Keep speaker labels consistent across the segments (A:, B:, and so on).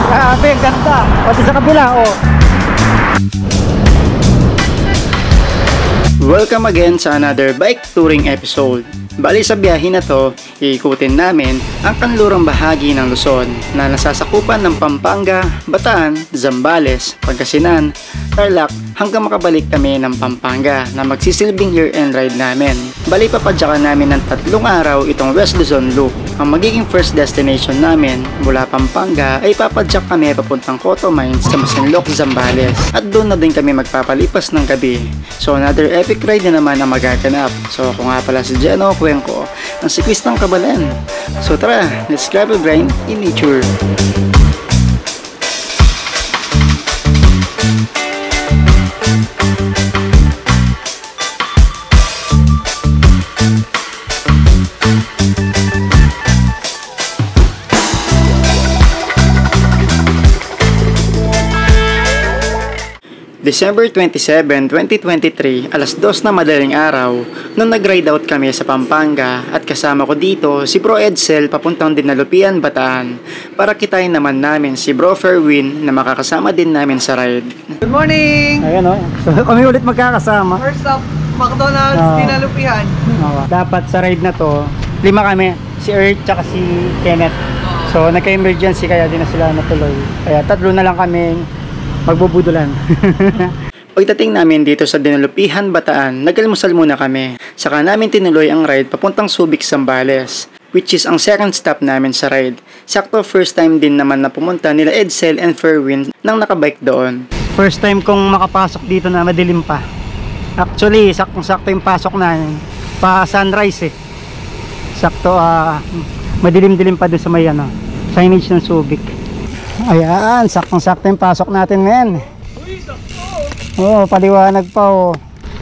A: Grabe, ganda. Pati sa kabila, oh. Welcome again sa another bike touring episode. Bali sa biyahe na to, iikutin namin ang kanlurang bahagi ng Luzon na nasasakupan ng Pampanga, Bataan, Zambales, Pangasinan, Tarlac hanggang makabalik kami ng Pampanga na magsisilbing year-end ride namin. Bali papadyakan namin ng 3 araw itong West Luzon Loop. Ang magiging first destination namin mula Pampanga ay papadyak kami papuntang Coto Mines sa Masinloc, Zambales. At doon na din kami magpapalipas ng gabi. So another epic ride na naman ang magaganap. So ako nga pala si Jeno Cuenco, ang sikwis ng Kabalan. So tara, let's grab a grind in nature. December 27, 2023, alas 2 na madaling araw, nung nag-ride out kami sa Pampanga at kasama ko dito si Bro Edsel papuntang Dinalupian, Bataan para kitain naman namin si Bro Ferwin na makakasama din namin sa ride.
B: Good morning!
A: Ayan o, so kami ulit magkakasama.
B: First stop, McDonald's, Dinalupian.
A: Dapat sa ride na to, 5 kami, si Earth tsaka si Kenneth. So nagka-emergency kaya din na sila natuloy. Kaya 3 na lang kami magbubudulan. Pagdating namin dito sa Dinalupihan, Bataan, nag-almusal muna kami. Saka namin tinuloy ang ride papuntang Subic, Zambales, which is ang second stop namin sa ride. Sakto first time din naman na pumunta nila Edsel and Ferwin nang nakabike doon. First time kong makapasok dito na madilim pa. Actually, saktong-sakto yung pasok na pa sunrise eh. Sakto, madilim-dilim pa doon sa may signage ng Subic. Ayan, saktong-sakto yung pasok natin ngayon. Oh, paliwanag pa oh.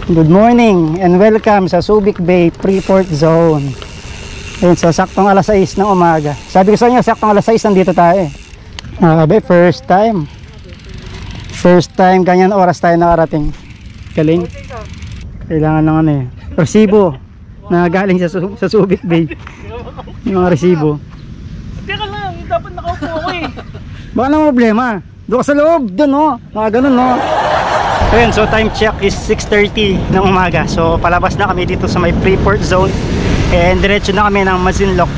A: Good morning and welcome sa Subic Bay Pre-Port Zone. Ayan, so saktong alas 6 ng umaga. Sabi ko sa inyo, saktong alas 6 nandito tayo eh. First time. First time, ganyan oras tayo nakarating. Galing. Kailangan ng resibo na galing sa Subic Bay. Yung mga resibo.
B: Teka lang, dapat nakaupo ako eh.
A: Baka nang problema. Doon ka sa loob, doon no. Mga ganun no. Ayun, so time check is 6:30 ng umaga. So palabas na kami dito sa may Pre-Port Zone. And diretso na kami ng Masinloc.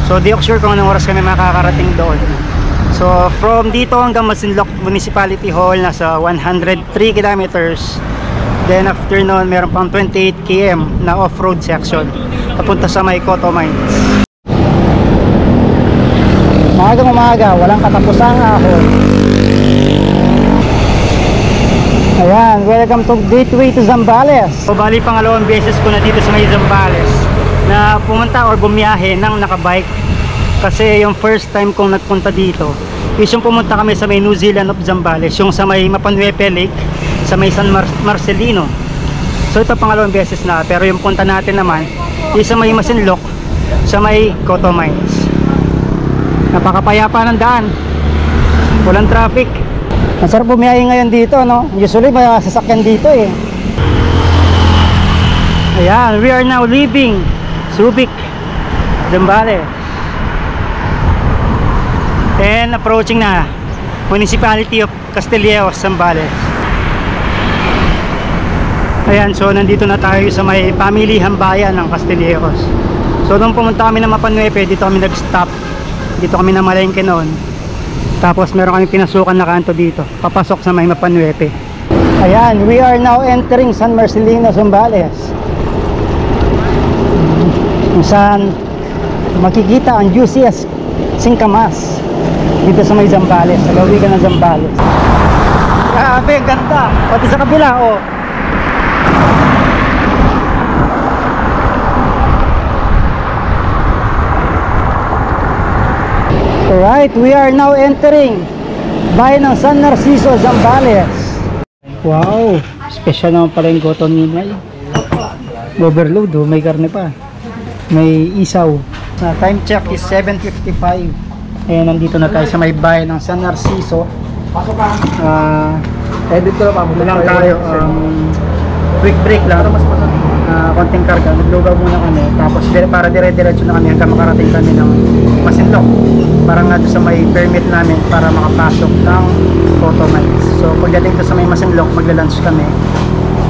A: So di ako sure kung anong oras kami makakarating doon. So from dito hanggang Masinloc Municipality Hall nasa 103 kilometers. Then after noon meron pang 28 km na off-road section papunta sa may Coto Mines. Maagang umaga, walang katapusang ahon. Ayan, welcome to Gateway to Zambales. So bali pangalawang beses ko na dito sa may Zambales na pumunta or bumiyahe ng nakabike. Kasi yung first time kong nagpunta dito is yung pumunta kami sa may New Zealand of Zambales, yung sa may Mapanuepe Lake, sa may San Marcelino. So ito pangalawang beses na, pero yung punta natin naman is sa may Masinloc, sa may Coto Mines. Napakapayapa ng daan, walang traffic. Masarap bumiyahe ngayon dito no. Usually may sasakyan dito eh. Ayan, we are now leaving Subic, Zambales and approaching na Municipality of Castillejo, Zambales. Ayan, so nandito na tayo sa may pamilihang bayan ng Castillejos. So nung pumunta kami ng Mapanuepe, dito kami nag-stop. Dito kami na malengke noon. Tapos meron kami pinasukan na kanto dito, papasok sa may Mapanuepe. Ayan, we are now entering San Marcelino, Zambales, kung saan makikita ang juiciest singkamas dito sa may Zambales, sa lawigan ng Zambales. Grabe, ganda. Pati sa kabila oh. Alright, we are now entering bayan ng San Narciso, Zambales. Wow, special naman pala yung goto ninay. Overload oh, may karne pa. May isaw. Time check is 7:55. And nandito na tayo sa may bayan ng San Narciso. Edit ko lang tayo. Quick break lang. konting karga, naglugaw muna kami, tapos para dire-diretso na kami hanggang makarating kami ng Masinloc, para nga doon sa may permit namin para makapasok ng photo mines. So pagdating doon sa may Masinloc, magla-lunch kami,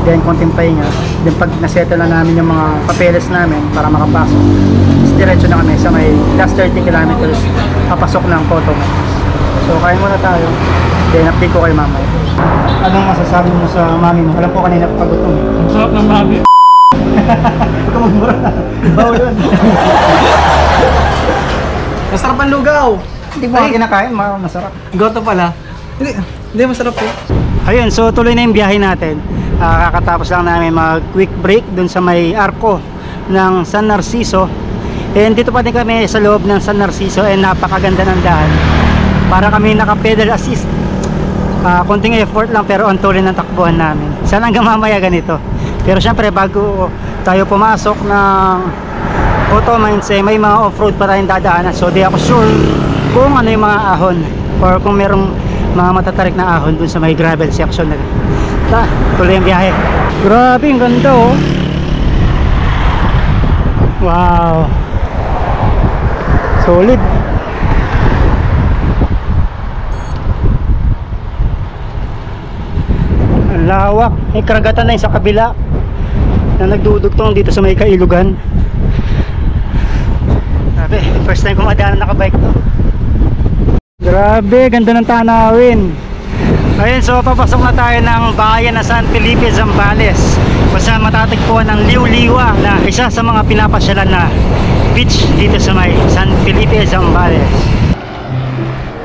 A: then konting pahinga, then pag nasettle na namin yung mga papeles namin para makapasok, diretso na kami sa may last 30 kilometers papasok ng photo mines. So kain muna tayo, then update ko kay mama. Anong masasabi mo sa mami mo? Alam ko kanina pagutom.
B: Ang sarap ng mami.
A: Huwag ka magmura. Bawal yun.
B: Masarap ang lugaw.
A: Hindi ba kinakain? Masarap.
B: Goto pala. Hindi masarap po.
A: Ayun, so tuloy na yung biyahe natin. Kakatapos lang namin mag quick break dun sa may arko ng San Narciso. And dito pa din kami sa loob ng San Narciso, and napakaganda ng daan. Para kami naka-pedal assist. Konting effort lang pero ang tuloy ng takbuhan namin. Sana hanggang mamaya ganito. Pero syempre bago tayo pumasok ng photo mines, may mga off-road pa tayong dadaanan. So di ako sure kung ano yung mga ahon or kung merong mga matatarik na ahon dun sa may gravel section na. Tuloy ang biyahe. Grabe, ang ganda oh. Wow. Solid. Ang lawak. May karagatan na yung sa kabila na nagdudugtong dito sa may Kailugan. Grabe, first time ko madaanan nakabike to. Grabe, ganda ng tanawin. Ayun, so papasok na tayo ng bayan na San Felipe, Zambales, kung saan matatagpuan ng Liuliwa, na isa sa mga pinapasyalan na beach dito sa may San Felipe, Zambales.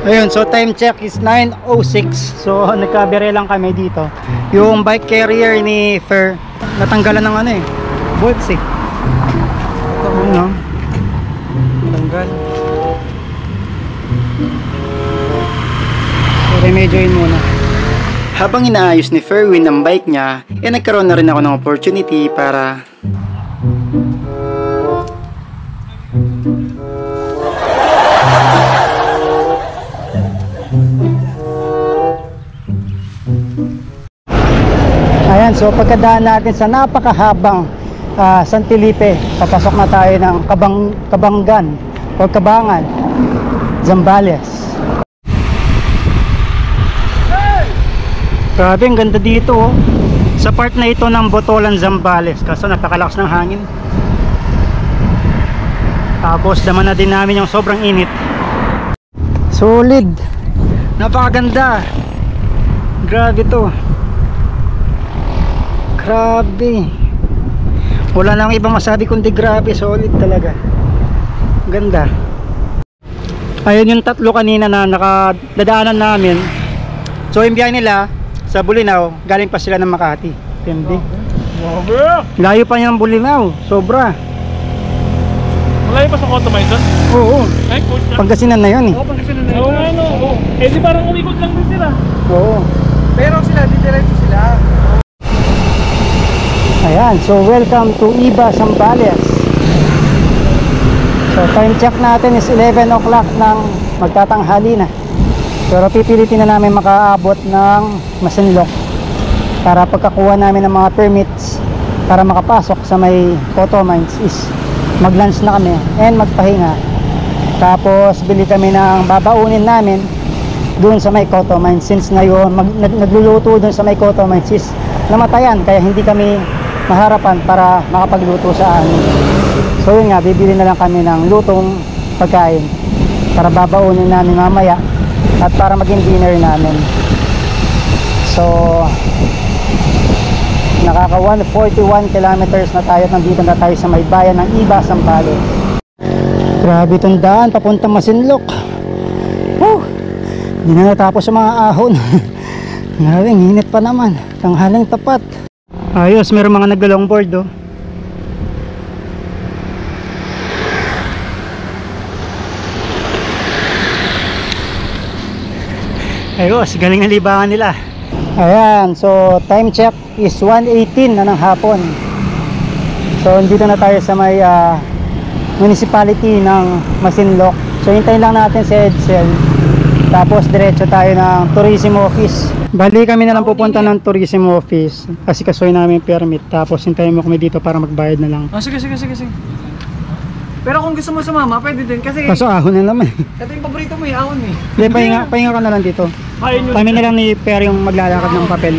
A: Ayun, so time check is 9:06. So nagkabire lang kami dito. Yung bike carrier ni Fer natanggalan ng ano eh, bolts eh. Ito no? Tanggal. So remedyoin muna. Habang inaayos ni Ferwin ang bike niya, nagkaroon na rin ako ng opportunity para ayan, so pagkadaan natin sa napakahabang San Felipe, papasok na tayo ng Kabanggan o Kabangan, Zambales. Grabe, ang ganda dito oh. Sa part na ito ng Botolan, Zambales, kaso napakalakas ng hangin. Tapos daman na din namin yung sobrang init. Solid, napakaganda. Grabe to. Grabe, wala nang ibang masabi kundi grabe, solid talaga. Ganda. Ayun yung tatlo kanina na nakadadaanan namin. So yung biyahe nila sa Bulinaw, galing pa sila ng Makati. Tindi. Layo pa niya ng Bulinaw, sobra.
B: Malayo pa sa Photo Mines doon?
A: Oo,
B: Ay, coach na.
A: Pangasinan na yun eh.
B: Oo, Pangasinan na yun. Oo, ano. Eh di parang umikot lang din sila.
A: Oo.
B: Pero sila, didiretso sila.
A: Ayan, so welcome to Iba, Zambales. So time check natin is 11 o'clock ng magtatanghali na. Pero pipilitin na namin makaabot ng Masinloc para pagkakuha namin ng mga permits para makapasok sa may photo mines is mag-lunch na kami and magpahinga. Tapos bili kami ng babaunin namin doon sa may photo mines, since ngayon nagluluto doon sa may photo mines is namatayan, kaya hindi kami maharapan para makapagluto sa amin. So yun nga, bibili na lang kami ng lutong pagkain para babaunin namin mamaya at para maging dinner namin. So nakaka 141 kilometers na tayo, nandito na tayo sa may bayan ng Iba, Zambales. Grabe itong daan papunta Masinloc. Hindi na natapos yung mga ahon. Grabe, init pa naman, tanghaling tapat. Ayos, meron mga nagla-longboard oh. Ayos, galing na libangan nila. Ayan, so time check is 1:18 na ng hapon. So dito na tayo sa may municipality ng Masinloc. So hintayin lang natin si Edsel Tapos diretso tayo ng tourism office. Bali kami na lang pupunta ng tourism office kasi kasoy namin permit. Tapos hintayin mo kami dito para magbayad na lang.
C: Oh, sige. Pero kung gusto mo sumama, pwede din kasi
A: Kaso ahon na naman.
C: ito yung paborito mo, ahon eh.
A: Hindi, pahinga ka na lang dito.
B: Ayun yun.
A: Kami na lang ni Per yung maglalakad ng papel.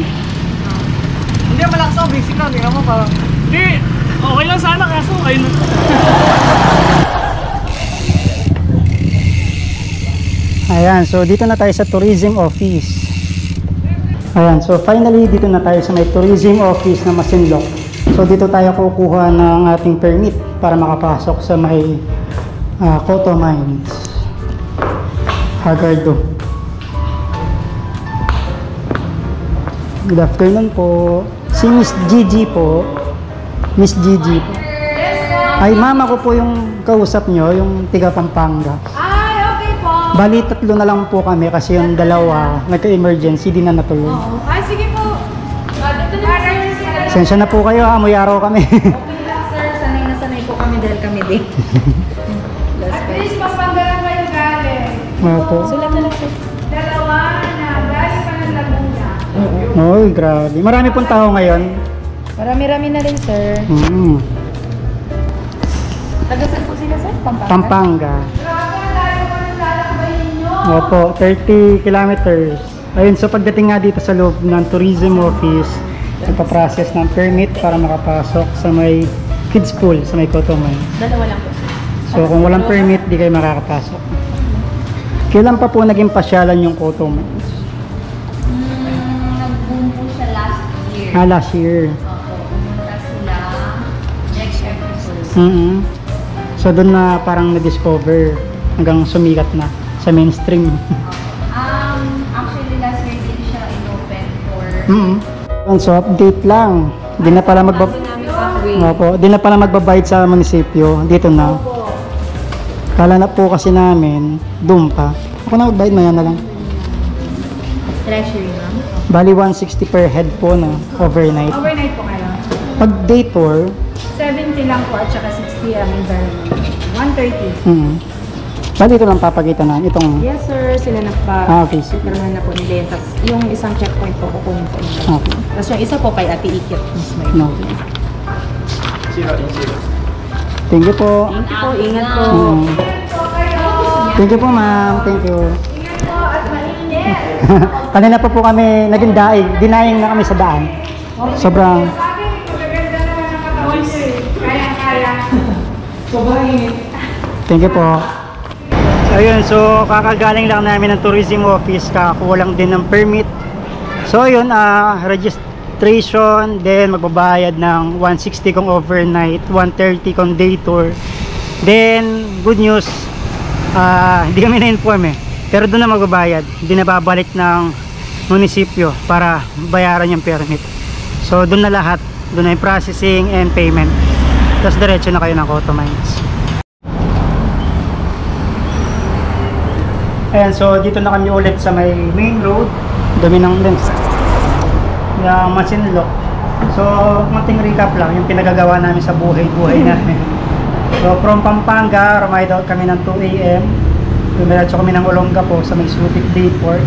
C: Hindi, malakas ako, basic lang. Tingnan mo parang,
B: Hindi, okay lang sana kaso ayun.
A: Ayan, so dito na tayo sa tourism office. Ayan, so finally dito na tayo sa may tourism office na Masinloc. So dito tayo kukuha ng ating permit para makapasok sa may Coto Mines. Hagardo. Good afternoon po. Si Miss Gigi po. Miss Gigi po. Ay, mama ko po yung kausap nyo, yung tiga Pampanga.
D: Ay, okay po.
A: Bali, 3 na lang po kami kasi yung dalawa nagka-emergency, di na natuloy.
D: Oo. Ay, sige po. Dito na sir.
A: Sensya na po kayo, amoy araw kami.
D: Okay lang sir. Sanay na sanay po kami dahil kami din. At least Pampanga kayo galing.
A: Opo.
D: Sulat na lang sir. Dalawa na galing pa ng Laguna.
A: Oy, grabe. Marami pong tao ngayon.
D: Marami-rami na rin sir. Taga saan po sila sir? Pampanga?
A: Pampanga.
D: Grabe, tayo pa ng lalakabayin nyo.
A: Opo, 30 kilometers. Ayun, so pagdating nga dito sa loob ng tourism office, nagpa-process ng permit para makapasok sa may kids pool, sa may Coto Mines.
D: Dalawa lang po sir.
A: So kung walang permit, di kayo makakapasok. Kailan pa po naging pasyalan yung Coto Mines?
D: Nag-boom po siya last year.
A: Last year.
D: Opo, pumunta sila next episode.
A: So doon na parang na-discover hanggang sumikat na sa mainstream.
D: Actually last year din siya in-open for
A: So update lang. Di na pala di na pala magbabayad sa munisipyo. Dito na. Kala na po kasi namin, doon pa. Ako na magbayad, maya na lang.
D: Treasury ma'am.
A: Bali 160 per head po na overnight.
D: Overnight po kayo.
A: Pag day tour,
D: 70 lang po at saka 60 ang environment. 130.
A: bali ito lang papakita na itong
D: Yes sir, sila
A: okay.
D: nagpa-pirmahan na po nila yun. Tapos yung isang checkpoint po kukunin po nila.
A: Okay.
D: Tapos yung isa po kay Ate Ikit mismo.
A: No. Thank you po.
D: Thank you po, ingat po.
A: Thank you po ma'am. Thank you.
D: Ingat po at mainit.
A: Kanina pa po kami naging denying na kami sa daan. Sobrang
D: Sabi, magaganda naman ang katawan niyo eh. Kaya-kaya.
C: sobrang init.
A: thank you po. Ayun, so kakagaling lang namin ng tourism office, kakakuha lang din ng permit. So ayun, registration, then magbabayad ng 160 kung overnight, 130 kung day tour. Then good news, hindi kami na-inform eh, pero doon na magbabayad, hindi na babalik ng munisipyo para bayaran yung permit. So doon na lahat, doon na yung processing and payment, tapos diretso na kayo ng Coto Mines. Ayan, so dito na kami ulit sa may main road, dami ng lens yung Masinloc. So konting recap lang yung pinagagawa namin sa buhay-buhay namin. So from Pampanga, ride out kami ng 2 AM, dumiretso kami ng Olongapo sa may Subic Dayport.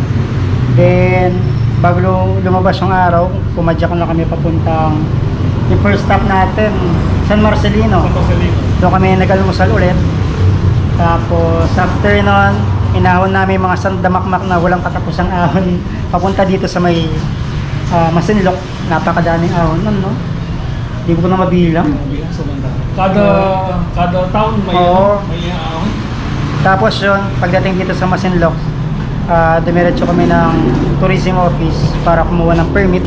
A: Then bago lumabas yung araw, pumadyak na kami papuntang yung first stop natin, San Marcelino. Doon kami nag-almusal ulit. Tapos after nun, inahon namin mga sandamakmak na walang katapusang ahon papunta dito sa may Masinloc. Napakadaming ahon nun, no? Hindi ko na mabilang.
B: Kada town may
A: Oo.
B: may ahon.
A: Tapos yun, pagdating dito sa Masinloc, dumiretso kami ng tourism office para kumuha ng permit.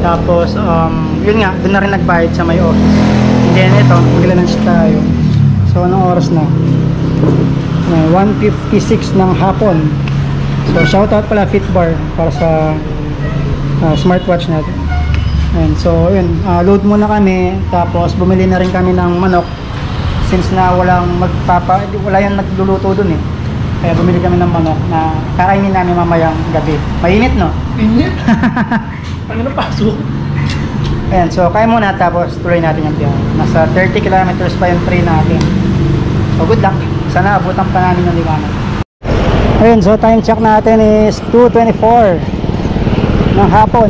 A: Tapos yun nga, doon na rin nagbayad sa may office. And then ito, mag-lunch tayo. So anong oras na? 1:56 ng hapon. So shoutout pala Fitbar para sa smartwatch natin. And so yun, load muna kami, tapos bumili na rin kami ng manok since na wala yung nagluluto dun eh. Kaya bumili kami ng manok na kakainin namin mamayang gabi. Mainit, no?
B: Init. Ano na pasok?
A: Ayan, so kaya muna, tapos tuloy natin yung biyahe. Nasa 30 kilometers pa yung train natin. So good luck. Sana abutan pa namin ng liwanag. Ayun, so time check natin is 2:24 ng hapon.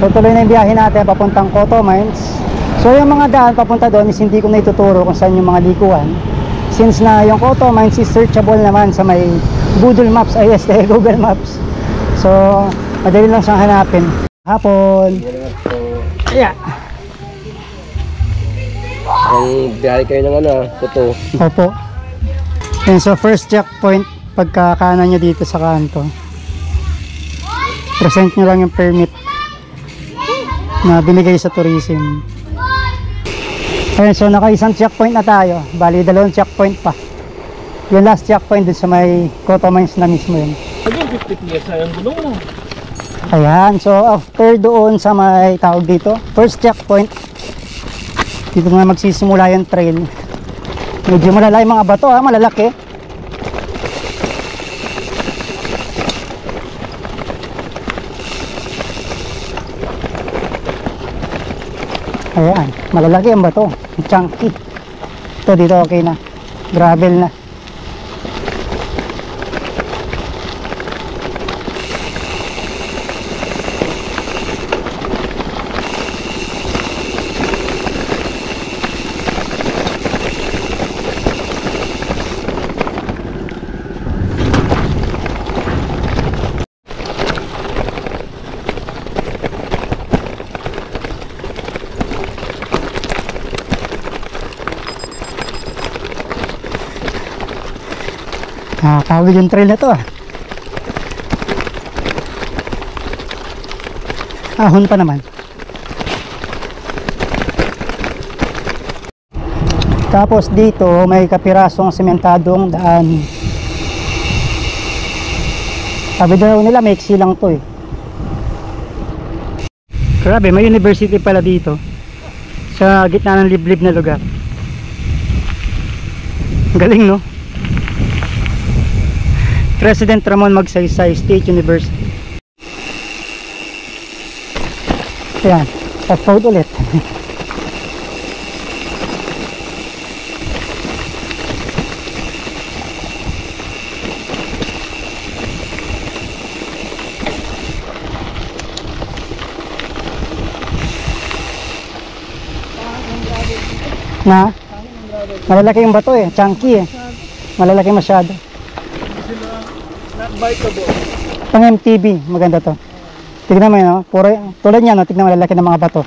A: So tuloy na yung biyahe natin papuntang Coto Mines. So yung mga daan papunta doon is hindi ko na ituturo kung saan yung mga likuan, since na yung Coto Mines is searchable naman sa may Google Maps, Google Maps. So madali lang siyang hanapin. Hapon. Yeah.
C: Ang biyahe kayo ng Coto.
A: Opo. And so first checkpoint, pagkakanan nyo dito sa kanto, present nyo lang yung permit na binigay sa tourism. Ayun, so naka-isang checkpoint na tayo. Bali, 2 checkpoint pa. Yung last checkpoint dun sa may Coto Mines na mismo yun.
B: Ayun, 50 piesa yung gulong mo.
A: Ayan, so after doon sa may tawag dito, first checkpoint, dito na magsisimula yung trail. Medyo malala yung mga bato, malalaki. Ayan, malalaki ang bato, chunky. Ito dito okay na, gravel na. Tawid yung trail na to. Ahon pa naman. Tapos dito may kapirasong sementadong daan. Sabi daw nila maiksi lang to eh. Grabe, may university pala dito sa gitna ng liblib na lugar. Galing, no? President Ramon Magsaysay State University. Ayan, off-road ulit. Na? Malalaki yung bato eh, chunky eh. Malalaki masyado.
B: Not bikeable.
A: Pang MTB, maganda to. Tignan mo yun, no? Puro, tulad niya, no? Tignan mo lalaki ng mga bato.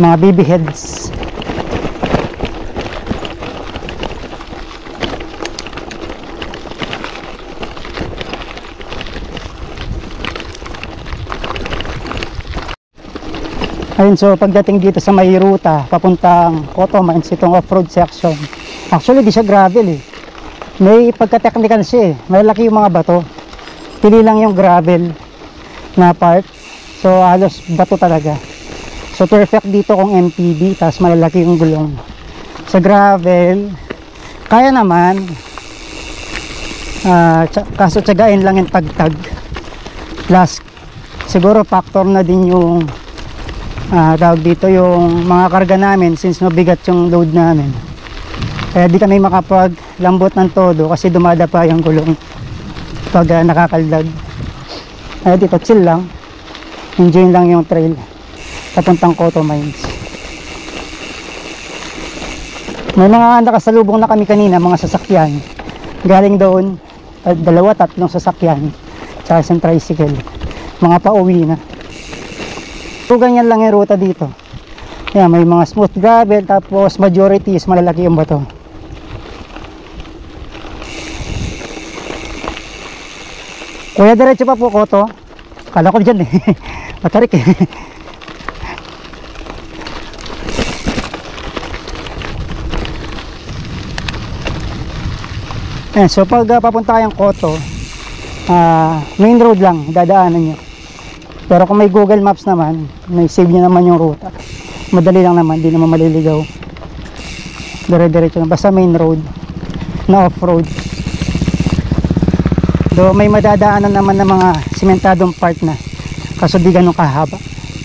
A: Mga BB heads. Ayun, so pagdating dito sa may ruta, papuntang Coto Mines, itong off-road section. Actually, di siya gravel eh. May pagka-technical siya eh. Malaki yung mga bato. Pili lang yung gravel na part. So halos bato talaga. So perfect dito kung MTB, tapos malalaki yung gulong. Sa gravel, kaya naman. Kaso tsagain lang yung tagtag. Plus, siguro factor na din yung tawag dito yung mga karga namin, since mabigat yung load namin. Kaya di kami makapaglambot ng todo kasi dumadapa yung gulong pag nakakaldag. Kaya dito chill lang, enjoy lang yung trail papuntang Coto Mines. May mga nakasalubong na kami kanina, mga sasakyan galing doon, 2-3 sasakyan tsaka isang tricycle, mga pauwi na. So ganyan lang yung ruta dito. Ayan, may mga smooth gravel, tapos majority is malalaki yung bato. Kuya, diretso pa po Coto. Kala ko dyan eh. Matarik eh. Ayan, so pag papunta kayong Coto, main road lang dadaanan nyo. Pero kung may Google Maps naman, may save nyo naman yung ruta. Madali lang naman, di naman maliligaw. Dire-diretso lang, basta main road na off-road. Do may madadaanan naman ng mga simentadong part na, kaso di ganun kahaba.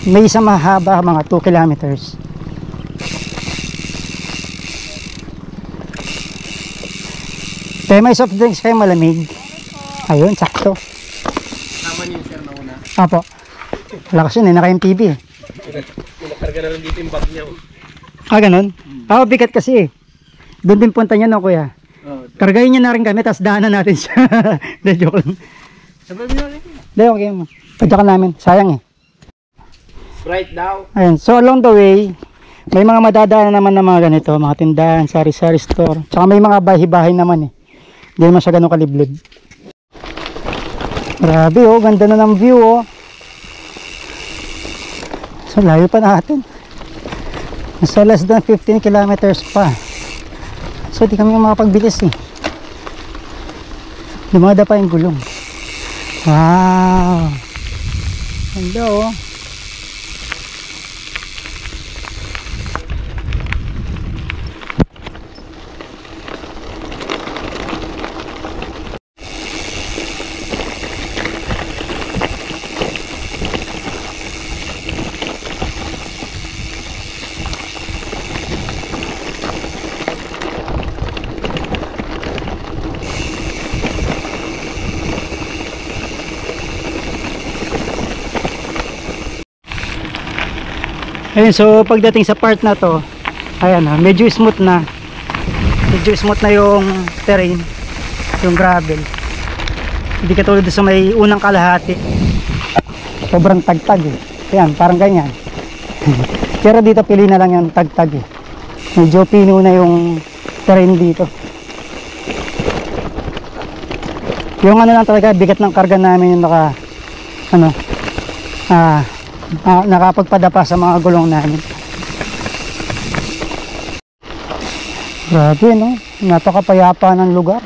A: May isa mahaba, mga 2 kilometers. Kaya may soft drinks kayo, malamig. Ayun, sakto.
C: Naman yung sir na una.
A: Apo. Lakas yun eh, naka-MTB eh.
C: Pinakarga na rin dito yung bag niya.
A: Ah, ganun? Bigat kasi eh. Doon din punta niya no, kuya. Kargayin niya na rin kami, tapos daanan natin siya. De, joke lang.
C: Sabay mo na rin.
A: De, okay mo. Padya ka namin, sayang eh.
C: Bright daw.
A: Ayun, so along the way, may mga madadaanan naman na mga ganito, mga tindahan, sari-sari store. Tsaka may mga bahay-bahay naman eh. Hindi naman siya ganun kaliblib. Grabe oh, ganda na ng view oh. So layo pa natin. Nasa less than 15 kilometers pa. So di kami makapagbilis eh. Lumada pa yung gulong. Wow. Ganda oh. Ayun, so pagdating sa part na to, ayan medyo smooth na. Medyo smooth na yung terrain, yung gravel. Hindi katulad sa may unang kalahati. Sobrang tagtag eh. Ayan, parang ganyan. Pero dito pili na lang yung tagtag eh. Medyo pino na yung terrain dito. Yung ano lang talaga, bigat ng karga namin yung nakapagpadapa sa mga gulong namin. Grabe no, napakapayapa ng lugar.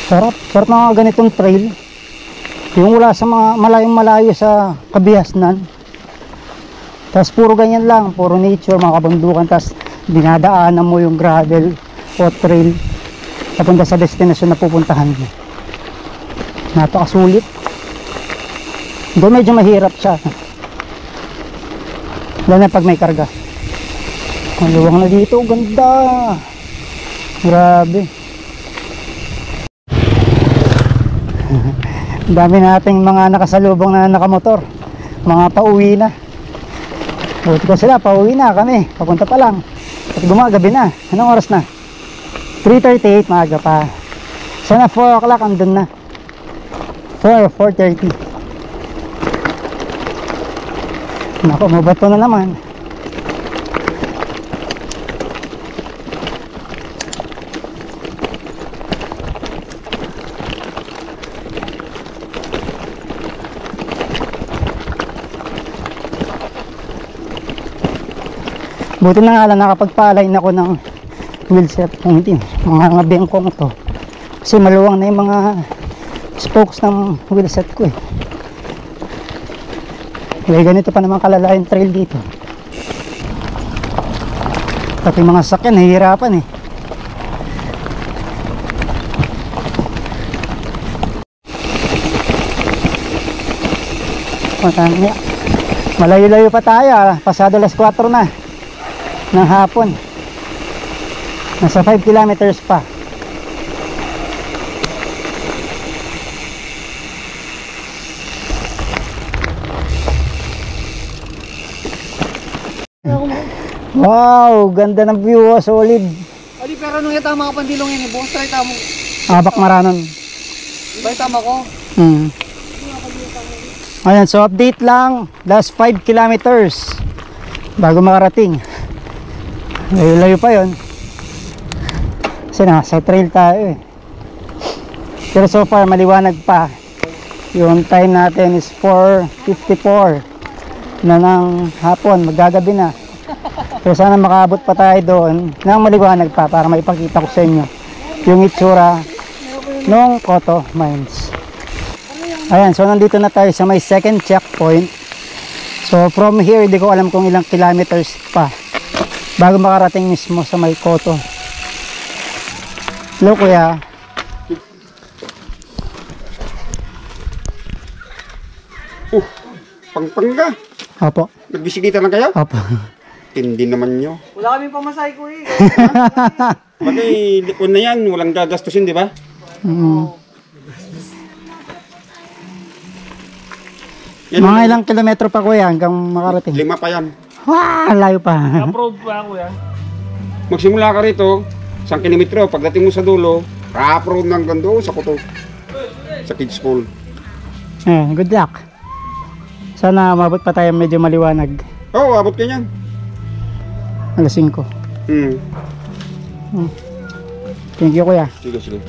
A: Sarap mga ganitong trail. Yung wala sa mga malayong-malayo sa kabihasnan. Tapos puro ganyan lang, puro nature, mga kabundukan. Tapos dinadaanan mo yung gravel o trail papunta sa destination na pupuntahan mo. Napakasulit. Doon medyo mahirap siya. Lalo na pag may karga. Ang luwang na dito, ganda. Grabe. Ang dami nating mga nakasalubong na nakamotor. Mga pauwi na. Buti ko sila, pauwi na kami. Papunta pa lang. At gumagabi na. Anong oras na? 3:38, maaga pa. Sana 4 o'clock andun na. 4:30. Naku, mabato na naman. Buti na nga lang nakapagpalain ako ng wheelset kung hindi mga bengkong to, kasi maluwang na yung mga spokes ng wheelset ko eh. Kaya ganito pa naman kalalayang trail dito. Pati mga sakyan nahihirapan eh. Matanya. Malayo-layo pa tayo, pasado alas 4 na ng hapon. Nasa 5 kilometers pa. Wow, ganda ng view oh, solid.
C: Ali, pero nung tama ka pandilong yan, bukas tayo tamo.
A: Abak maranon.
C: Bay tama ko.
A: Ayan, so update lang, last 5 kilometers bago makarating. Layo-layo pa yon. Kasi nasa trail tayo eh. Pero so far maliwanag pa. Yung time natin is 4:54 na ng hapon, magagabi na. Pero sana makaabot pa tayo doon nang maliwanag pa para maipakita ko sa inyo yung itsura ng Coto Mines. Ayan, so nandito na tayo sa may second checkpoint. So from here, hindi ko alam kung ilang kilometers pa bago makarating mismo sa may Coto. Hello kuya.
E: Pangpangga.
A: Opo.
E: Nagbisikleta na kayo?
A: Opo.
E: Tindi naman nyo.
C: Wala kami pamasahe ko eh.
E: Bagay, lipon na yan. Walang gagastusin, di ba? Yan,
A: Mga ilang kilometro pa kuya hanggang makarating?
E: 5 pa yan.
A: Wow, layo pa.
B: Approve pa ako yan.
E: Magsimula ka rito, 1 kilometro. Pagdating mo sa dulo, ka-approve ng gando sa kuto. Sa kids pool.
A: Good luck. Sana mabot pa tayo medyo maliwanag.
E: Oo, abot ka yan.
A: Alas 5. Thank you kuya.
E: Sige.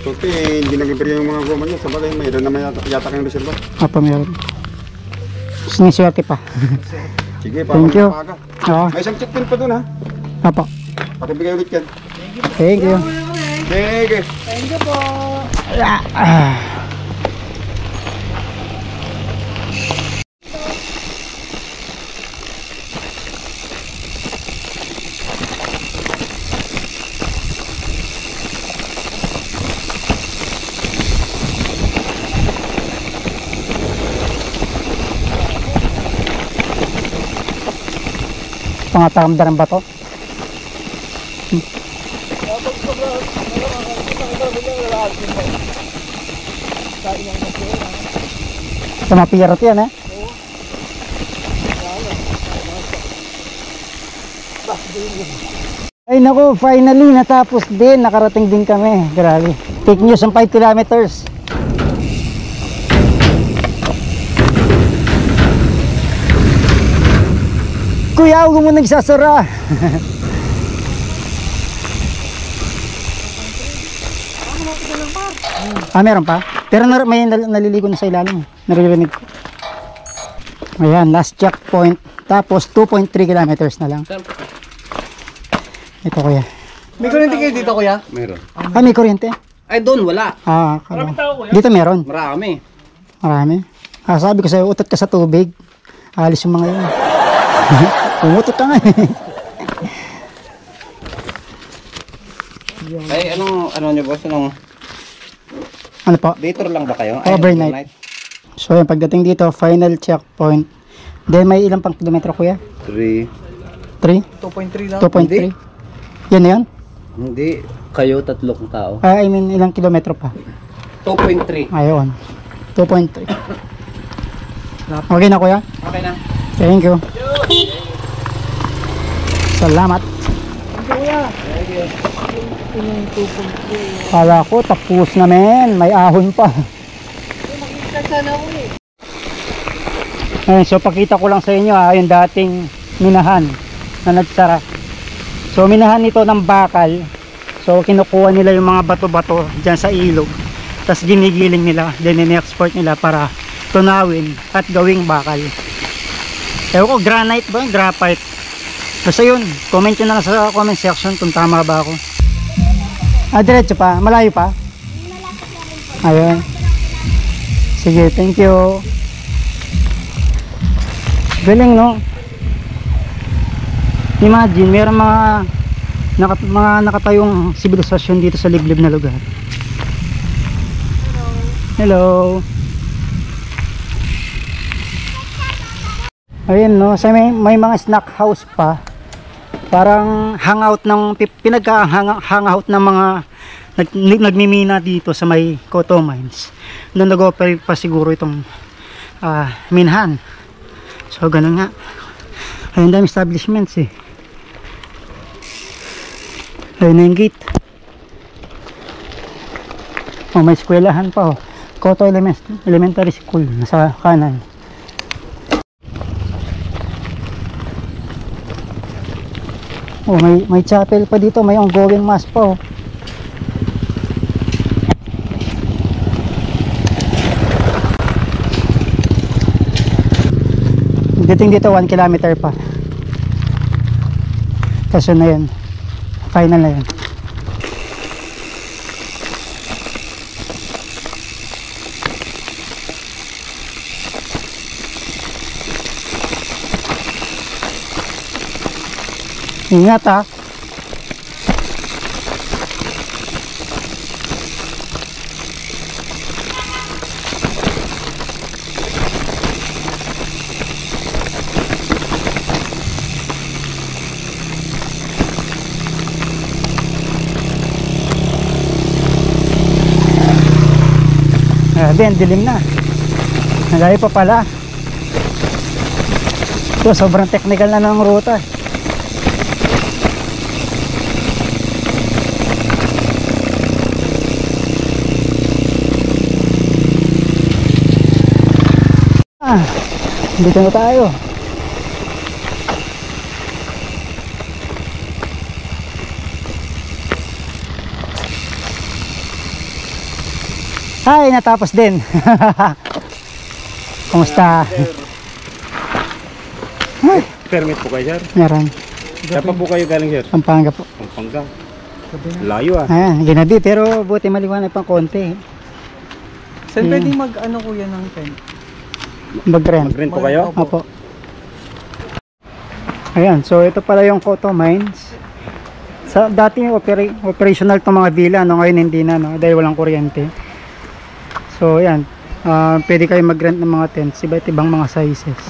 E: Sote, hindi nag-prepare yung mga goma niya. Sabagay, mayroon naman yata kayong reserva.
A: Apa meron? Siniswerte pa.
E: Sige,
A: Thank you.
E: papaga.
A: Oo.
E: May isang checkpoint pa dun ha.
A: Apa.
E: Pakibigay ulit yan.
A: Thank you.
E: Sige.
A: Pangatamdaran ba to? Sa mapirot yan eh. Ay naku, finally natapos din. Nakarating din kami. Grabe. Take news ang 5 kilometers. Kuya, huwag mo nagsasara. Meron pa? Pero may naliligo na sa ilalim. Naririnig ko. Ayan, last checkpoint. Tapos 2.3 kilometers na lang. Ito kuya.
C: May kuryente kayo dito, kuya?
E: Meron.
A: May kuryente?
C: Ay, doon, wala.
B: Maraming tao kuya.
A: Dito meron.
C: Marami.
A: Marami. Sabi ko sa'yo, utot ka sa tubig. Alis yung mga yun. Umutot ka nga eh.
C: Ay, ano nyo boss?
A: Ano po?
C: Dito lang ba kayo?
A: Overnight. So yan, pagdating dito, final checkpoint. Then may ilang pang kilometro kuya?
C: 3.
A: 3?
C: 2.3 lang.
A: 2.3? Yan na yun?
C: Hindi. Kayo, 3 tao.
A: I mean, ilang kilometro pa?
C: 2.3.
A: Ayun. 2.3. Okay na kuya?
C: Okay na.
A: Thank you. Salamat. Kala ko tapos na men. May ahon pa. Ayun, so pakita ko lang sa inyo yung dating minahan na nagsara. So minahan nito ng bakal. So kinukuha nila yung mga bato-bato dyan sa ilog. Tapos ginigiling nila. Then in-export nila para tunawin at gawing bakal. Ewan ko, granite ba? Graphite. Basta yun, comment nyo na lang sa comment section kung tama ba ako. Diretso pa? Malayo pa? Ayun. Sige, thank you. Galing no? Imagine, meron mga nakatayong sibilisasyon dito sa liblib na lugar. Hello. Ayun no, so may mga snack house pa. Parang hangout ng pinagka-hangout ng mga nagmimina dito sa may Coto Mines. Doon nag-operate pa siguro itong minhan. So ganun nga. Ayun dami establishments eh. Ayun na yung gate. Oh, may eskwelahan pa oh. Coto Elementary School nasa kanan. Oh, may chapel pa dito, may ongoing mass pa oh. Dating dito 1 kilometer pa. Kaso na yun. Final na yun. Ingat ha. Grabe, ang dilim na. Nalayo pa pala. So, sobrang technical na ng ruta. Dito na tayo. Ay, natapos din. Kumusta?
E: Permit po kayo, sir?
A: Meron.
E: Saan pa po kayo galing, sir?
A: Pampanga po.
E: Pampanga. Layo ah.
A: Ayan, ginabi. Pero buti maliwanag pang konti.
C: Saan pwedeng mag-ano kuya ng tent?
A: Mag-rent.
E: Mag-rent po kayo?
A: Opo. Ayan, so ito pala yung Coto Mines. Sa dati operational itong mga villa, no? Ngayon hindi na, no? Dahil walang kuryente. So ayan, pwede kayo mag-rent ng mga tents, iba't ibang mga sizes.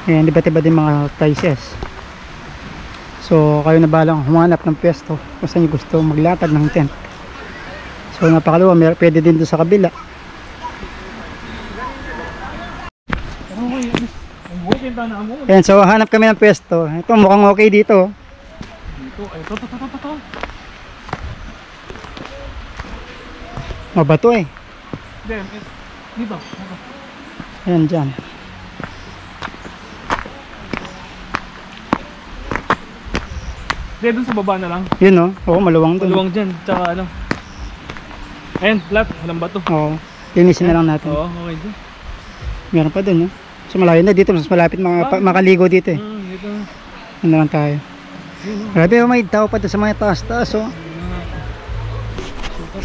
A: Ayan, iba't iba din mga prices. So kayo na balang humanap ng pwesto kung saan nyo gusto maglatag ng tent. So napakaluwa, pwede din doon sa kabila. Ayan, so hanap kami ng pwesto. Ito mukhang okay dito.
B: Ito.
A: Mabato eh.
B: Dito.
A: Ayan dyan.
B: Dito sa baba na lang.
A: Yun no? Oo, maluwang doon.
B: Maluwang dyan. Tsaka ano. Ayan, flat. Walang bato.
A: Oo, linisin na lang natin.
B: Oo, okay dyan.
A: Meron pa doon no? So malayo na dito, mas malapit makaligo dito eh.
B: Dito.
A: Ano lang tayo. Grabe, may tao pa doon sa mga taas-taas oh.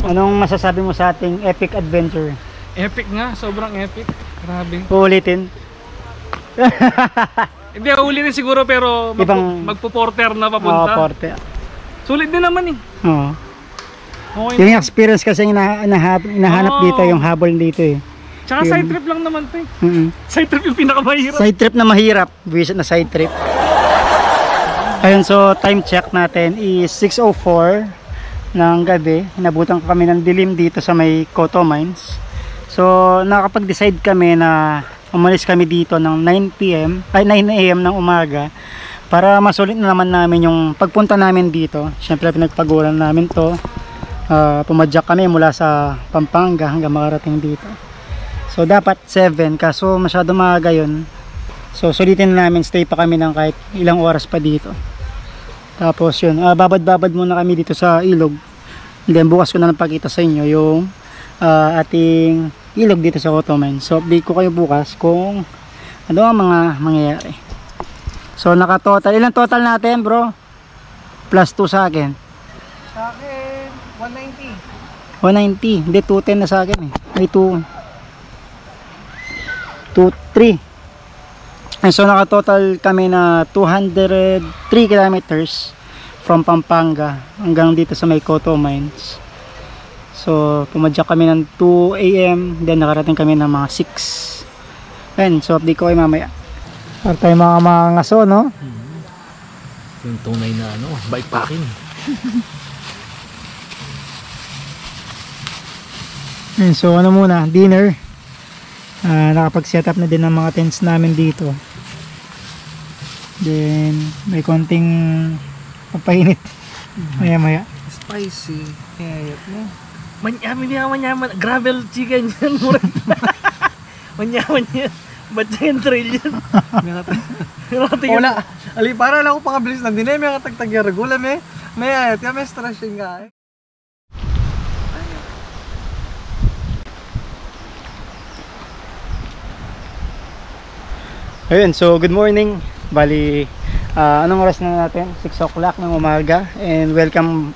A: Anong masasabi mo sa ating epic adventure?
B: Epic nga. Sobrang epic. Grabe.
A: Uulitin?
B: Hindi, uli rin siguro pero magpo-porter na papunta.
A: Oo, porte.
B: Sulit din naman eh.
A: Oo.
B: Okay.
A: Yung experience kasi hinahanap dito, yung habol dito eh.
B: Tsaka side trip lang naman to eh. Side trip yung pinakamahirap.
A: Side trip na mahirap. Visit na side trip. Ayun, so time check natin is 6:04 ng gabi. Inabutan ko kami ng dilim dito sa may Coto Mines. So nakapag-decide kami na umalis kami dito ng 9 AM ng umaga para masulit na naman namin yung pagpunta namin dito. Siyempre pinagpaguran namin to. Pumadyak kami mula sa Pampanga hanggang makarating dito. So dapat 7 kaso masyado maaga yun. So sulitin na namin, stay pa kami ng kahit ilang oras pa dito. Tapos yun, babad-babad muna kami dito sa ilog. And then bukas ko na napakita sa inyo yung ating ilog dito sa Coto Mines. So update ko kayo bukas kung ano ang mga mangyayari. So naka-total, ilang total natin bro? Plus 2 sa akin.
C: Sa akin, 190.
A: 190, hindi 210 na sa akin eh. May 2-3. And so naka-total kami na 203 kilometers from Pampanga hanggang dito sa may Coto Mines. So pumadyak kami ng 2 AM, then nakarating kami ng mga 6. And so update ko kayo mamaya. Para tayo mga ngaso, no?
B: Yung tunay na ano, bikepacking.
A: And so ano muna, dinner. Nakapag-set up na din ng mga tents namin dito. Then may konting papainit maya.
C: Spicy. Ayot mo.
B: Manyaman. Gravel chicken yan. Manyaman yan. Ba't yan trail yan?
C: Wala. Ali, para lang ako pakabilis lang din eh. May katagtag yung regular eh. May ayot ka, may stressing ka eh.
A: Ayun, so good morning. Bali, anong oras na natin? 6 o'clock ng umaga. And welcome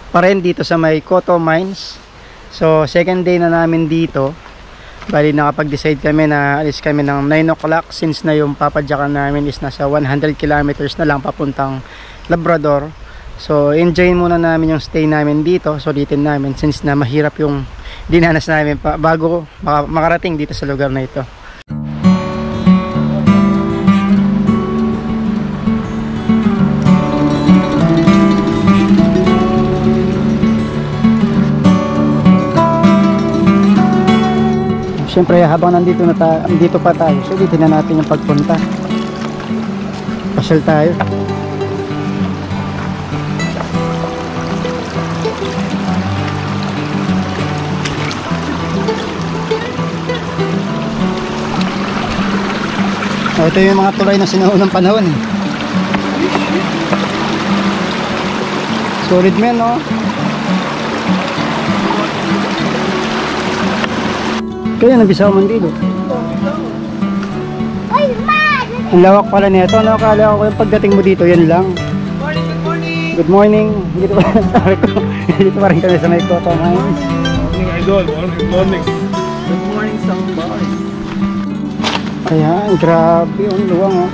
A: pa rin dito sa may Coto Mines. So second day na namin dito. Bali, nakapag-decide kami na alis kami ng 9 o'clock since na yung papadyakan namin is nasa 100 kilometers na lang papuntang Labrador. So enjoy muna namin yung stay namin dito. Sulitin namin since na mahirap yung dinanas namin bago makarating dito sa lugar na ito. Siyempre habang nandito pa tayo, sulitin na natin yung pagpunta. Pasyal tayo. Ito yung mga tulay na sinuunang panahon eh. Solid men, no? Kaya nabisaw man dito. Ang lawak pala nito, no? Akala ko yung pagdating mo dito, yan lang.
C: Morning, good morning!
A: Good morning. Dito pa rin kami sa may Koto Mines.
B: Morning, idol. Morning.
C: Good morning, Sambay.
A: Ayan, grabe. Ang luwang, oh.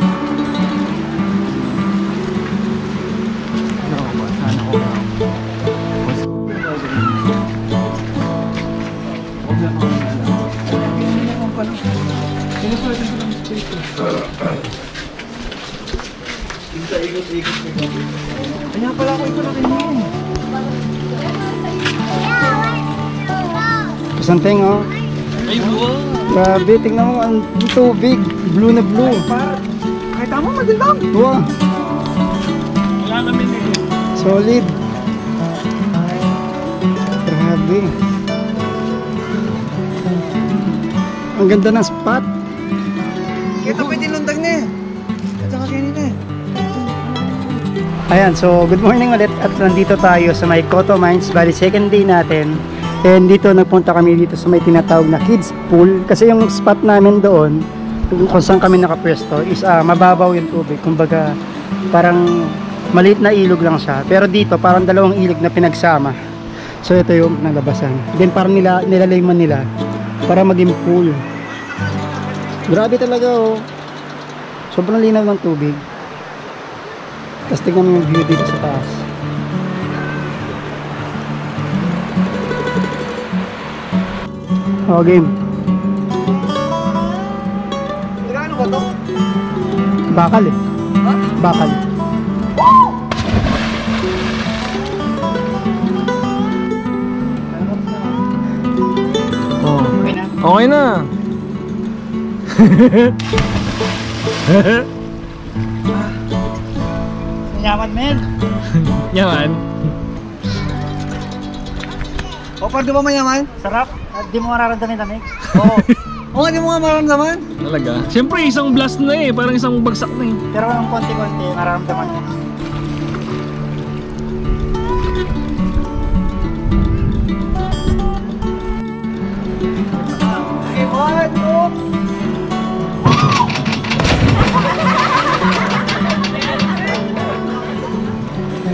C: Kaya pala ako ito na rin yun.
A: Kasanteng, oh.
C: Ay, wow!
A: Grabe, tingnan mo, ang tubig. Blue na blue.
C: Ay, tama, madilang!
A: Wow,
B: Wala namin eh.
A: solid. Grabe. Ang ganda ng spot.
C: Kita pa tinundag na eh. At saka kanina eh.
A: Ayan, so good morning ulit at nandito tayo sa may Koto Mines. Bali, second day natin. And dito nagpunta kami dito sa may tinatawag na kids pool. Kasi yung spot namin doon, kung saan kami nakapwesto, is mababaw yung tubig. Kumbaga, parang maliit na ilog lang siya. Pero dito, parang dalawang ilog na pinagsama. So ito yung nalabasan. Then parang nilalayman nila para maging pool. Grabe talaga, oh. Sobrang linaw ng tubig. Tapos tignan mo yung view dito sa taas. Oh, game.
C: Ano ba to?
A: Bakal eh.
C: Ha?
A: Bakal.
C: Oh.
A: Okay na.
C: Okay na.
A: Yaman, men.
C: Yaman. O, di ba mayaman?
A: Sarap. At di mo mararamdaman lamig.
C: Oo. Oo, di mo nga maramdaman.
B: Talaga? Siyempre, isang blast na eh. Parang isang bagsak na eh.
A: Pero ng konti-konti, mararamdaman mo.
C: Okay, one, two.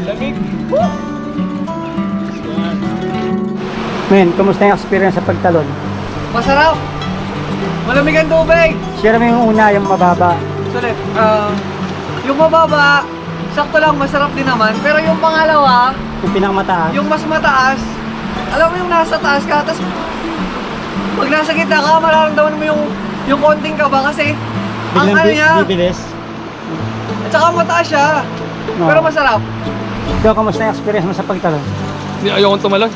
B: Lamig.
A: Men, kumusta yung experience sa pagtalon?
C: Masarap. Malamig ang tubig.
A: Share mo yung una, yung mababa.
C: Sulit. Yung mababa, sakto lang, masarap din naman. Pero yung pangalawa,
A: Yung pinakamataas.
C: yung mas mataas, alam mo yung nasa taas ka, tapos pag nasa gitna ka, mararamdaman mo yung konting kaba kasi ang
A: Biglang
C: ano niya,
A: bibilis.
C: at saka mataas siya.
A: Oo.
C: Pero masarap.
A: Ikaw, kumusta yung experience mo sa pagtalon?
B: Hindi, ayokong tumalon.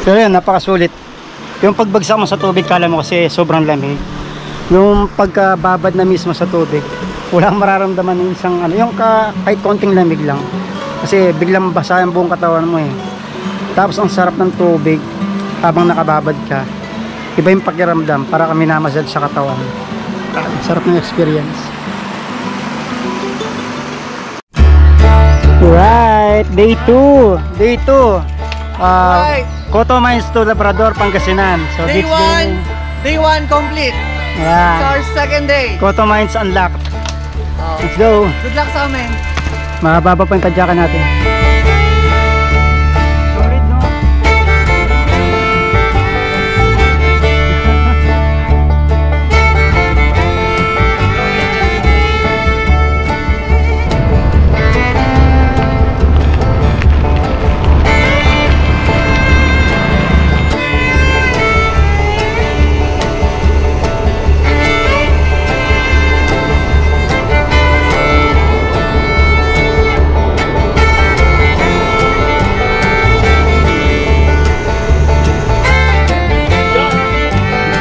A: So yun, napakasulit. Yung pagbagsak mo sa tubig, kala mo kasi sobrang lamig. Yung pagkababad na mismo sa tubig, walang mararamdaman ng isang ano, yung kahit konting lamig lang. Kasi biglang basa yung buong katawan mo eh. Tapos ang sarap ng tubig habang nakababad ka. Iba yung pakiramdam, para kami namasad sa katawan. Sarap ng experience. Right, day 2. Day 2.
C: Right.
A: Koto Mines to Labrador, Pangasinan. So
C: Day
A: this
C: 1, day 1 complete. It's
A: yeah.
C: our second day.
A: Koto Mines unlocked.
C: Oh.
A: Let's go.
C: Good luck sa amin.
A: Mababa pa yung tadyakan natin. Solid, no?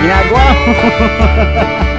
A: Ginagawa mo.